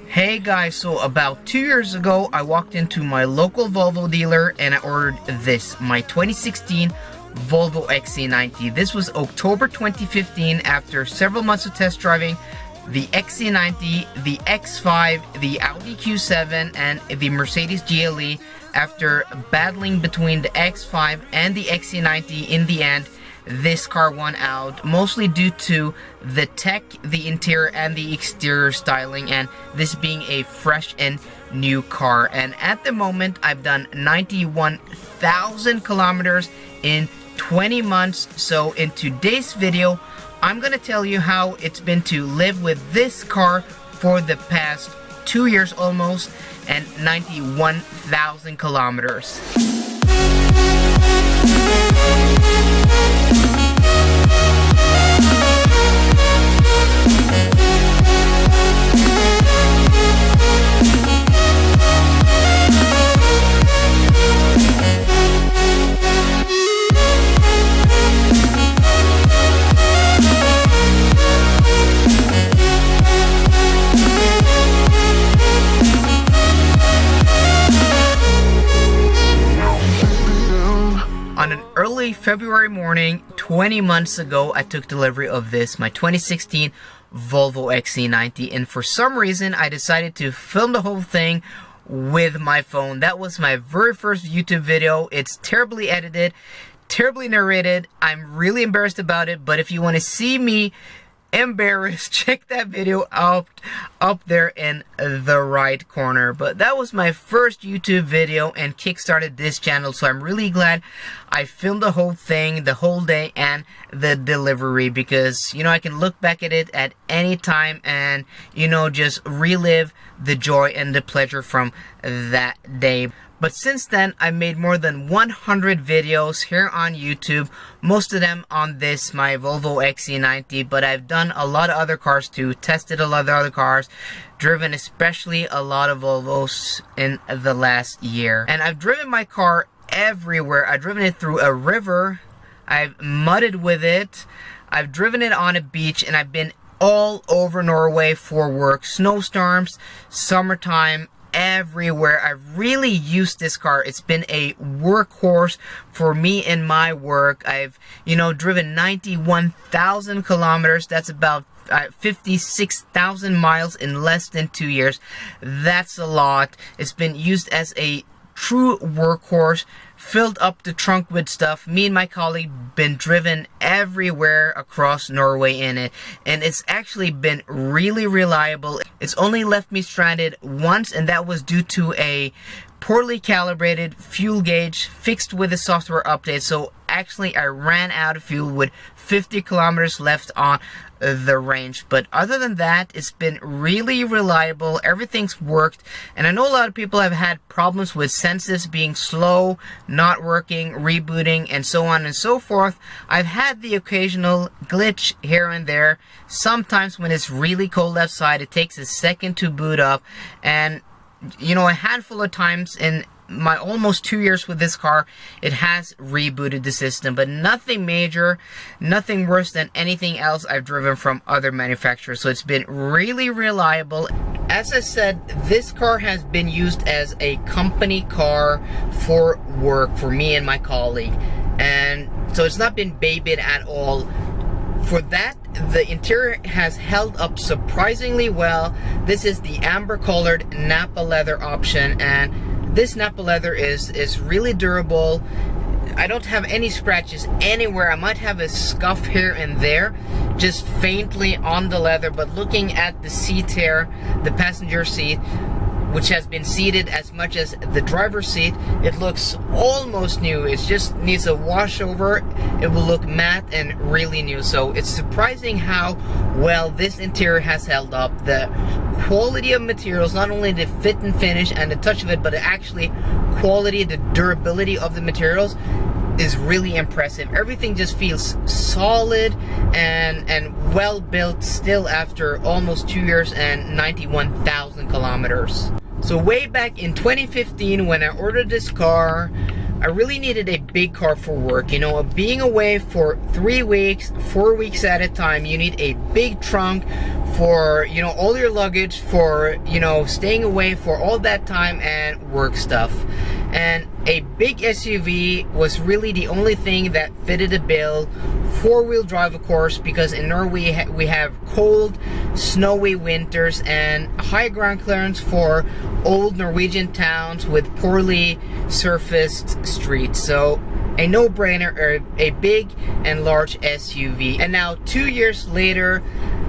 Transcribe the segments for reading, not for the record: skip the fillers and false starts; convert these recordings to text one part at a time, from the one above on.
Hey guys, so about 2 years ago, I walked into my local Volvo dealer and I ordered this, my 2016 Volvo XC90. This was October 2015 after several months of test driving the XC90, the X5, the Audi Q7, and the Mercedes GLE. After battling between the X5 and the XC90, in the end, this car won out, mostly due to the tech, the interior, and the exterior styling, and this being a fresh and new car. And at the moment, I've done 91,000 kilometers in 20 months. So in today's video, I'm gonna tell you how it's been to live with this car for the past 2 years almost, and 91,000 kilometers. On an early February morning, 20 months ago, I took delivery of this, my 2016 Volvo XC90, and for some reason, I decided to film the whole thing with my phone. That was my very first YouTube video. It's terribly edited, terribly narrated. I'm really embarrassed about it, but if you want to see me embarrassed, check that video out up there in the right corner. But that was my first YouTube video and kickstarted this channel, so I'm really glad I filmed the whole thing, the whole day, and the delivery, because I can look back at it at any time and just relive the joy and the pleasure from that day. But since then, I made more than 100 videos here on YouTube, most of them on this, my Volvo XC90, but I've done a lot of other cars too, tested a lot of other cars, driven especially a lot of Volvos in the last year. And I've driven my car everywhere. I've driven it through a river, I've mudded with it, I've driven it on a beach, and I've been all over Norway for work, snowstorms, summertime, everywhere. I've really used this car. It's been a workhorse for me in my work. I've driven 91,000 kilometers. That's about 56,000 miles in less than 2 years. That's a lot. It's been used as a true workhorse, filled up the trunk with stuff. Me and my colleague been driven everywhere across Norway in it, and it's actually been really reliable. It's only left me stranded once, and that was due to a poorly calibrated fuel gauge fixed with a software update. So actually I ran out of fuel with 50 kilometers left on the range. But other than that, it's been really reliable. Everything's worked, and I know a lot of people have had problems with sensors being slow, not working, rebooting, and so on and so forth. I've had the occasional glitch here and there. Sometimes when it's really cold outside, it takes a second to boot up, and a handful of times in my almost 2 years with this car, it has rebooted the system, but nothing major, nothing worse than anything else I've driven from other manufacturers. So it's been really reliable. As I said, this car has been used as a company car for work for me and my colleague, and so it's not been babied at all. For that, the interior has held up surprisingly well. This is the amber colored Nappa leather option, and this Nappa leather is really durable. I don't have any scratches anywhere. I might have a scuff here and there, just faintly on the leather, but looking at the seat here, the passenger seat, which has been seated as much as the driver's seat, it looks almost new. It just needs a wash over. It will look matte and really new. So it's surprising how well this interior has held up. The quality of materials, not only the fit and finish and the touch of it, but actually quality, the durability of the materials is really impressive. Everything just feels solid and well built still after almost 2 years and 91,000 kilometers. So way back in 2015, when I ordered this car, I really needed a big car for work. You know, being away for 3 weeks, 4 weeks at a time, you need a big trunk for, you know, all your luggage, for, you know, staying away for all that time and work stuff. And a big SUV was really the only thing that fitted the bill. 4-wheel drive, of course, because in Norway we have cold, snowy winters and high ground clearance for old Norwegian towns with poorly surfaced streets. So a no-brainer, or a big and large SUV. And now 2 years later,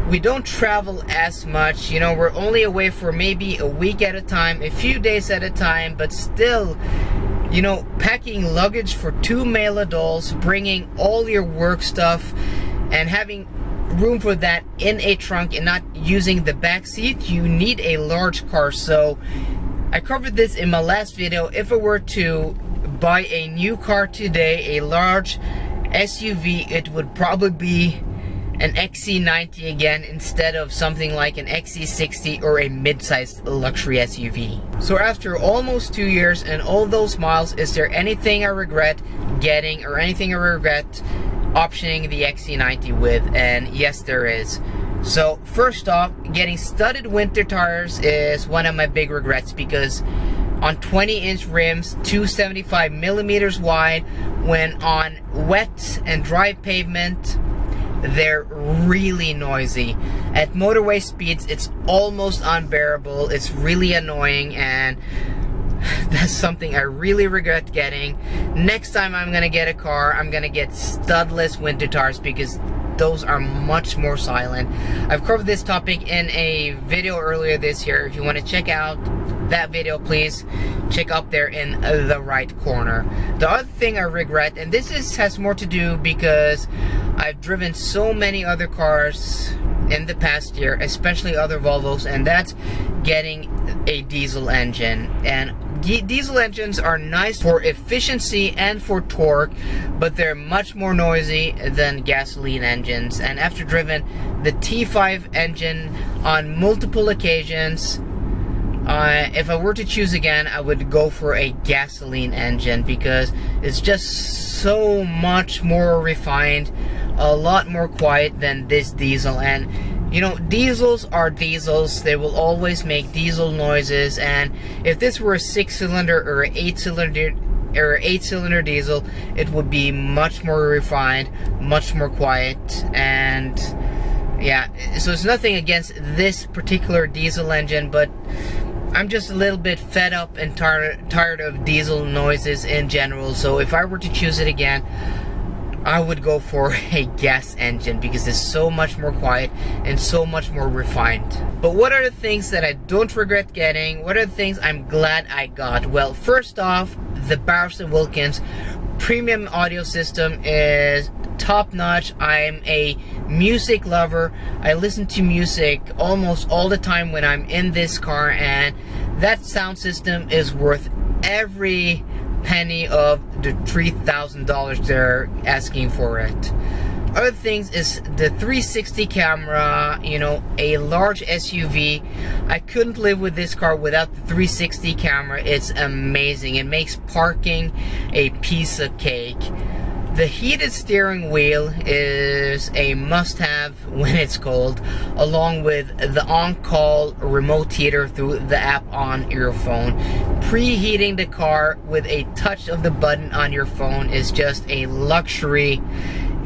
we don't travel as much. You know, we're only away for maybe a week at a time, a few days at a time, but still, you know, packing luggage for 2 male adults, bringing all your work stuff and having room for that in a trunk and not using the back seat, you need a large car. So I covered this in my last video. If I were to buy a new car today, a large SUV, it would probably be an XC90 again, instead of something like an XC60 or a mid-sized luxury SUV. So after almost 2 years and all those miles, is there anything I regret getting, or anything I regret optioning the XC90 with? And yes, there is. So first off, getting studded winter tires is one of my big regrets, because on 20-inch rims, 275 millimeters wide, when on wet and dry pavement, they're really noisy. At motorway speeds, it's almost unbearable. It's really annoying, and that's something I really regret getting. Next time I'm gonna get a car, I'm gonna get studless winter tires, because those are much more silent. I've covered this topic in a video earlier this year. If you want to check out that video, please check up there in the right corner. The other thing I regret, and this has more to do because I've driven so many other cars in the past year, especially other Volvos, and that's getting a diesel engine. And diesel engines are nice for efficiency and for torque, but they're much more noisy than gasoline engines. And after driven the T5 engine on multiple occasions, if I were to choose again, I would go for a gasoline engine, because it's just so much more refined, a lot more quiet than this diesel. And you know, diesels are diesels. They will always make diesel noises, and if this were a 6-cylinder or an 8-cylinder diesel, it would be much more refined, much more quiet. And yeah, so it's nothing against this particular diesel engine, but I'm just a little bit fed up and tired of diesel noises in general. So if I were to choose it again, I would go for a gas engine, because it's so much more quiet and so much more refined. But what are the things that I don't regret getting? What are the things I'm glad I got? Well, first off, the Bowers & Wilkins premium audio system is top-notch. I'm a music lover. I listen to music almost all the time when I'm in this car, and that sound system is worth every penny of the $3,000 they're asking for it. Other things is the 360 camera. You know, a large SUV, I couldn't live with this car without the 360 camera. It's amazing. It makes parking a piece of cake. The heated steering wheel is a must-have when it's cold, along with the on-call remote heater through the app on your phone. Preheating the car with a touch of the button on your phone is just a luxury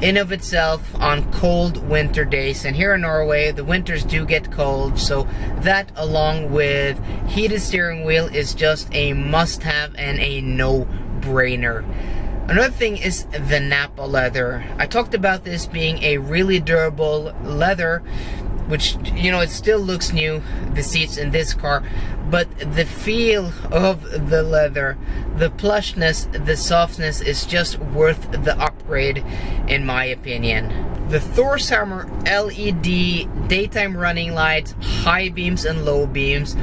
in of itself on cold winter days. And here in Norway, the winters do get cold, so that along with heated steering wheel is just a must-have and a no-brainer. Another thing is the Nappa leather. I talked about this being a really durable leather, which, you know, it still looks new, the seats in this car, but the feel of the leather, the plushness, the softness is just worth the upgrade, in my opinion. The Thorshammer LED daytime running lights, high beams and low beams,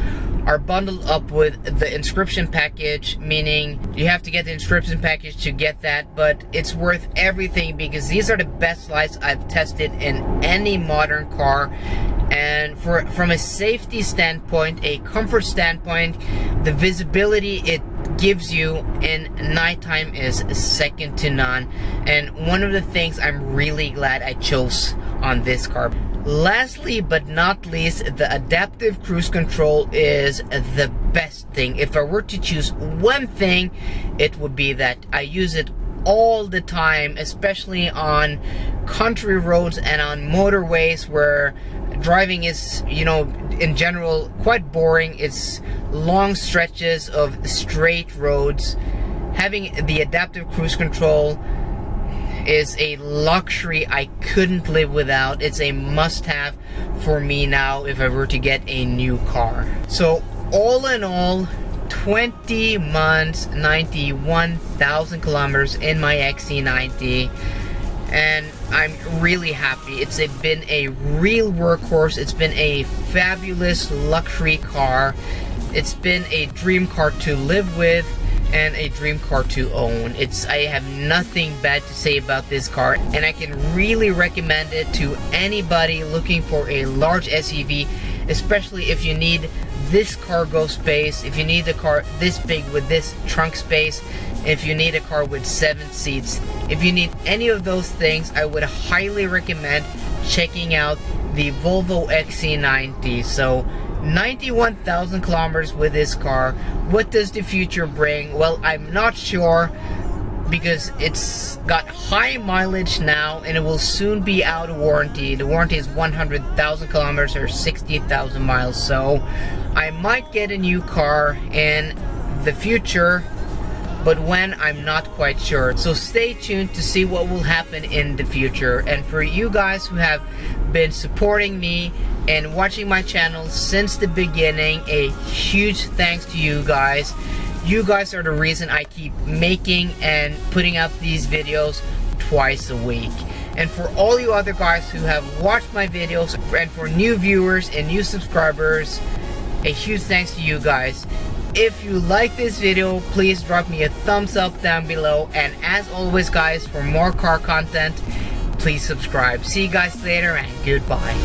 are bundled up with the inscription package, meaning you have to get the inscription package to get that, but it's worth everything, because these are the best lights I've tested in any modern car. And from a safety standpoint, a comfort standpoint, the visibility, it gives you in nighttime is second to none, and one of the things I'm really glad I chose on this car. Lastly but not least, the adaptive cruise control is the best thing. If I were to choose one thing, it would be that. I use it all the time, especially on country roads and on motorways where driving is, you know, in general quite boring. It's long stretches of straight roads. Having the adaptive cruise control is a luxury I couldn't live without. It's a must-have for me now if I were to get a new car. So all in all, 20 months, 91,000 kilometers in my XC90, and I'm really happy. It's been a real workhorse. It's been a fabulous luxury car. It's been a dream car to live with and a dream car to own. I have nothing bad to say about this car, and I can really recommend it to anybody looking for a large SUV, especially if you need this cargo space, if you need a car this big with this trunk space, if you need a car with 7 seats. If you need any of those things, I would highly recommend checking out the Volvo XC90. So 91,000 kilometers with this car. What does the future bring? Well, I'm not sure, because it's got high mileage now and it will soon be out of warranty. The warranty is 100,000 kilometers or 60,000 miles. So I might get a new car in the future, but when, I'm not quite sure. So stay tuned to see what will happen in the future. And for you guys who have been supporting me and watching my channel since the beginning, a huge thanks to you guys. You guys are the reason I keep making and putting out these videos twice a week. And for all you other guys who have watched my videos, and for new viewers and new subscribers, a huge thanks to you guys. If you like this video, please drop me a thumbs up down below. And as always guys, for more car content, please subscribe. See you guys later, and goodbye.